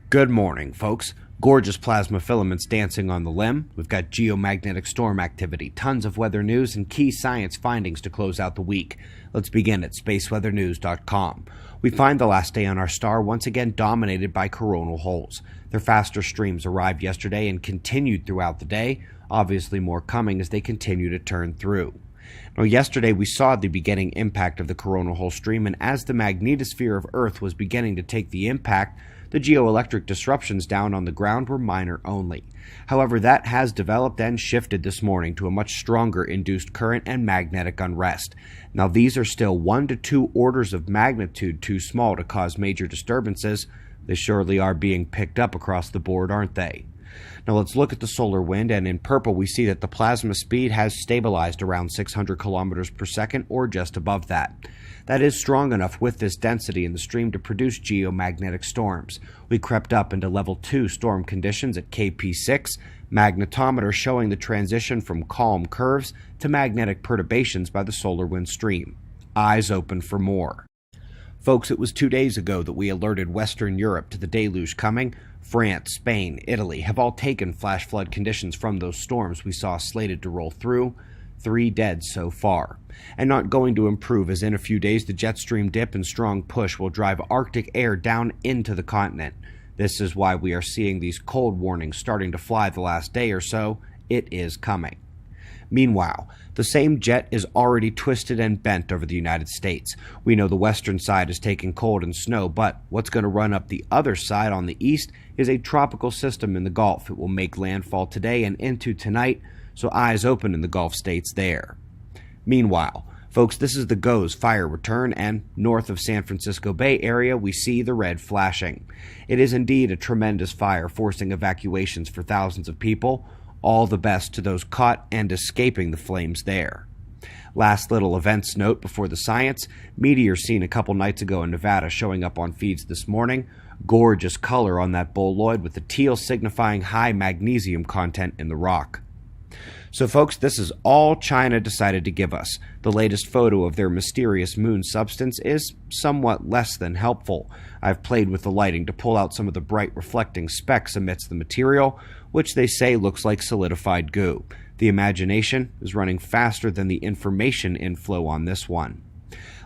Good morning, folks. Gorgeous plasma filaments dancing on the limb. We've got geomagnetic storm activity, tons of weather news, and key science findings to close out the week. Let's begin at spaceweathernews.com. We find the last day on our star once again dominated by coronal holes. Their faster streams arrived yesterday and continued throughout the day, obviously more coming as they continue to turn through. Now, yesterday we saw the beginning impact of the coronal hole stream, and as the magnetosphere of Earth was beginning to take the impact, the geoelectric disruptions down on the ground were minor only. However, that has developed and shifted this morning to a much stronger induced current and magnetic unrest. Now, these are still 1 to 2 orders of magnitude too small to cause major disturbances. They surely are being picked up across the board, aren't they? Now let's look at the solar wind, and in purple we see that the plasma speed has stabilized around 600 kilometers per second or just above that. That is strong enough with this density in the stream to produce geomagnetic storms. We crept up into level 2 storm conditions at KP6, magnetometer showing the transition from calm curves to magnetic perturbations by the solar wind stream. Eyes open for more. Folks, it was 2 days ago that we alerted Western Europe to the deluge coming. France, Spain, Italy have all taken flash flood conditions from those storms we saw slated to roll through. 3 dead so far. And not going to improve, as in a few days the jet stream dip and strong push will drive Arctic air down into the continent. This is why we are seeing these cold warnings starting to fly the last day or so. It is coming. Meanwhile, the same jet is already twisted and bent over the United States. We know the western side is taking cold and snow, but what's going to run up the other side on the east is a tropical system in the Gulf. It will make landfall today and into tonight, so eyes open in the Gulf states there. Meanwhile, folks, this is the GOES fire return, and north of San Francisco Bay Area we see the red flashing. It is indeed a tremendous fire, forcing evacuations for thousands of people. All the best to those caught and escaping the flames there. Last little events note before the science: meteor seen a couple nights ago in Nevada showing up on feeds this morning. Gorgeous color on that boloid with the teal signifying high magnesium content in the rock. So folks, this is all China decided to give us. The latest photo of their mysterious moon substance is somewhat less than helpful. I've played with the lighting to pull out some of the bright reflecting specks amidst the material, which they say looks like solidified goo. The imagination is running faster than the information inflow on this one.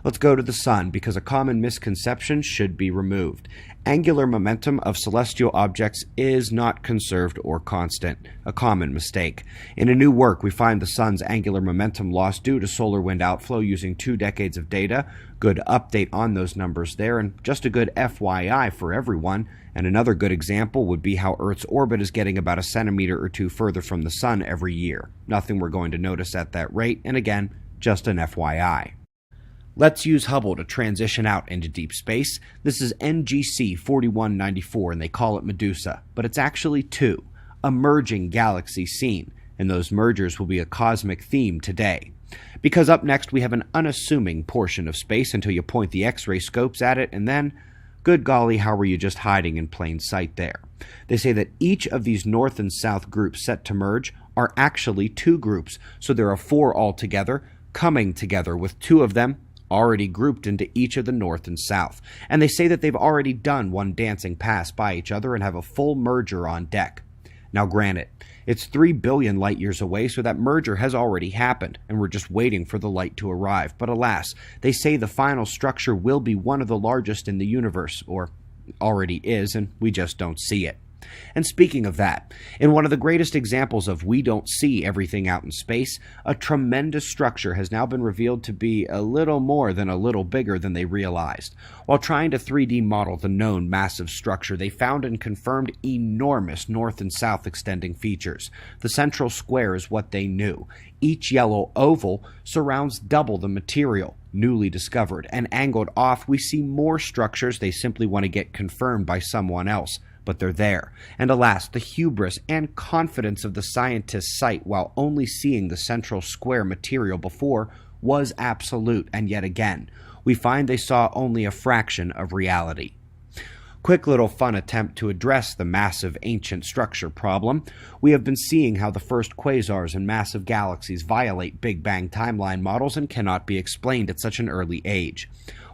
Let's go to the sun, because a common misconception should be removed. Angular momentum of celestial objects is not conserved or constant, a common mistake. In a new work, we find the sun's angular momentum loss due to solar wind outflow using 2 decades of data. Good update on those numbers there, and just a good FYI for everyone. And another good example would be how Earth's orbit is getting about a centimeter or 2 further from the sun every year. Nothing we're going to notice at that rate, and again, just an FYI. Let's use Hubble to transition out into deep space. This is NGC 4194, and they call it Medusa, but it's actually 2, a merging galaxy seen, and those mergers will be a cosmic theme today. Because up next we have an unassuming portion of space until you point the X-ray scopes at it, and then, good golly, how were you just hiding in plain sight there? They say that each of these north and south groups set to merge are actually 2 groups, so there are 4 altogether, coming together with 2 of them already grouped into each of the north and south. And they say that they've already done one dancing pass by each other and have a full merger on deck. Now granted, it's 3 billion light years away, so that merger has already happened, and we're just waiting for the light to arrive. But alas, they say the final structure will be one of the largest in the universe, or already is, and we just don't see it. And speaking of that, in one of the greatest examples of we don't see everything out in space, a tremendous structure has now been revealed to be a little more than a little bigger than they realized. While trying to 3D model the known massive structure, they found and confirmed enormous north and south extending features. The central square is what they knew. Each yellow oval surrounds double the material, newly discovered, and angled off we see more structures they simply want to get confirmed by someone else. But they're there, and alas, the hubris and confidence of the scientists' sight while only seeing the central square material before was absolute, and yet again, we find they saw only a fraction of reality. Quick little fun attempt to address the massive ancient structure problem. We have been seeing how the first quasars and massive galaxies violate Big Bang timeline models and cannot be explained at such an early age.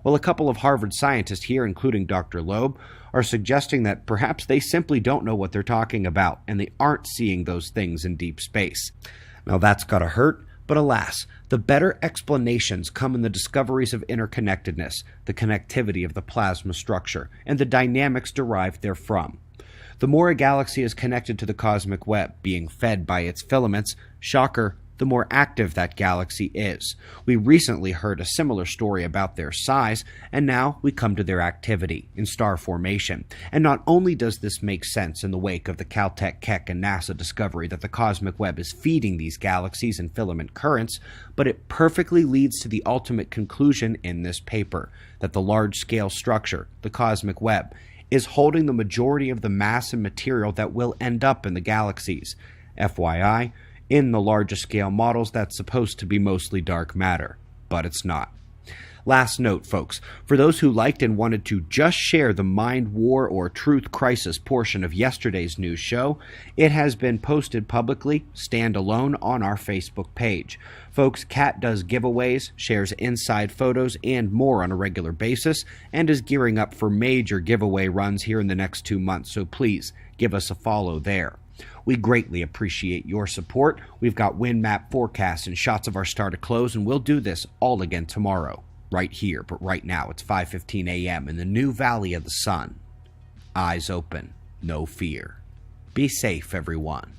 Well, a couple of Harvard scientists here, including Dr. Loeb, are suggesting that perhaps they simply don't know what they're talking about, and they aren't seeing those things in deep space. Now that's gotta hurt, but alas, the better explanations come in the discoveries of interconnectedness, the connectivity of the plasma structure, and the dynamics derived therefrom. The more a galaxy is connected to the cosmic web, being fed by its filaments, shocker, the more active that galaxy is. We recently heard a similar story about their size, and now we come to their activity in star formation. And not only does this make sense in the wake of the Caltech, Keck, and NASA discovery that the cosmic web is feeding these galaxies in filament currents, but it perfectly leads to the ultimate conclusion in this paper, that the large-scale structure, the cosmic web, is holding the majority of the mass and material that will end up in the galaxies. FYI, in the largest scale models, that's supposed to be mostly dark matter, but it's not. Last note, folks, for those who liked and wanted to just share the mind war or truth crisis portion of yesterday's news show, it has been posted publicly, standalone, on our Facebook page. Folks, Kat does giveaways, shares inside photos, and more on a regular basis, and is gearing up for major giveaway runs here in the next 2 months, so please give us a follow there. We greatly appreciate your support. We've got wind map forecasts and shots of our star to close, and we'll do this all again tomorrow, right here. But right now, it's 5:15 a.m. in the new Valley of the Sun. Eyes open, no fear. Be safe, everyone.